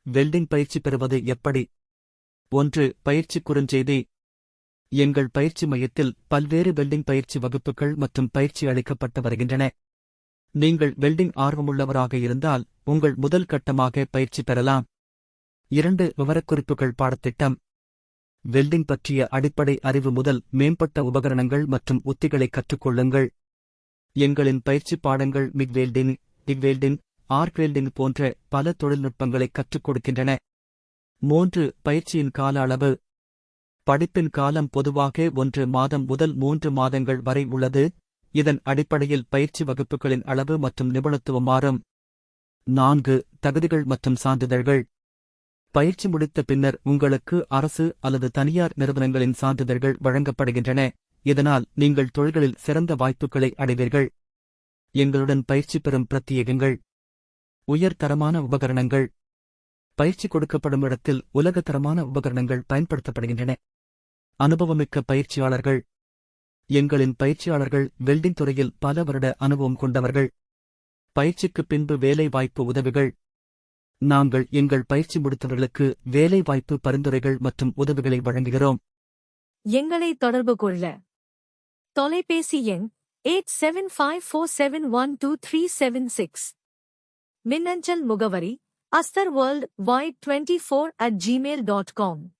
Welding பயிற்சி பெறுவது எப்படி? 1. பயிற்சி குறுஞ்செய்தி. எங்கள் பயிற்சி மையத்தில் பல்வேறு வெல்டிங் பயிற்சி வகுப்புகள் மற்றும் பயிற்சி அளிக்கப்பட்டு வருகின்றன. நீங்கள் வெல்டிங் ஆர்வமுள்ளவராக இருந்தால் உங்கள் முதல் கட்டமாக பயிற்சி பெறலாம். 2. விவரக்குறிப்புகள் பாடத்திட்டம். வெல்டிங் பற்றிய அடிப்படை அறிவு முதல் மேம்பட்ட உபகரணங்கள் மற்றும் உத்திகளை கற்றுக்கொள்ளுங்கள். எங்களின் பயிற்சி பாடங்கள் MIG welding, TIG welding, arc welding போன்ற பல தொழில்நுட்பங்களை கற்றுக் கொடுக்கின்றன. 3. பயிற்சியின் கால அளவு. படிப்பின் காலம் பொதுவாக 1 மாதம் முதல் 3 மாதங்கள் வரை உள்ளது. இதன் அடிப்படையில் பயிற்சி வகுப்புகளின் அளவு மற்றும் நிபுணத்துவம் மாறும். 4. தகுதிகள் மற்றும் சான்றிதழ்கள். பயிற்சி முடித்த பின்னர் உங்களுக்கு அரசு அல்லது தனியார் நிறுவனங்களின் சான்றிதழ்கள் வழங்கப்படுகின்றன. இதனால் நீங்கள் தொழில்களில் சிறந்த வாய்ப்புகளை அடைவீர்கள். எங்களுடன் பயிற்சி பெறும் பிரத்யேகங்கள். உயர் தரமான உபகரணங்கள். பயிற்சி கொடுக்கப்படும் இடத்தில் உலகத்தரமான உபகரணங்கள் பயன்படுத்தப்படுகின்றன. அனுபவமிக்க பயிற்சியாளர்கள். எங்களின் பயிற்சியாளர்கள் வெல்டிங் துறையில் பல வருட அனுபவம் கொண்டவர்கள். பயிற்சிக்குப் பின்பு வேலை வாய்ப்பு உதவிகள். நாங்கள் எங்கள் பயிற்சி முடித்தவர்களுக்கு வேலை வாய்ப்பு பரிந்துரைகள் மற்றும் உதவிகளை வழங்குகிறோம். எங்களை தொடர்பு கொள்ள தொலைபேசி எண் 8754712376. மின்னஞ்சல் முகவரி asterworldwide24@gmail.com.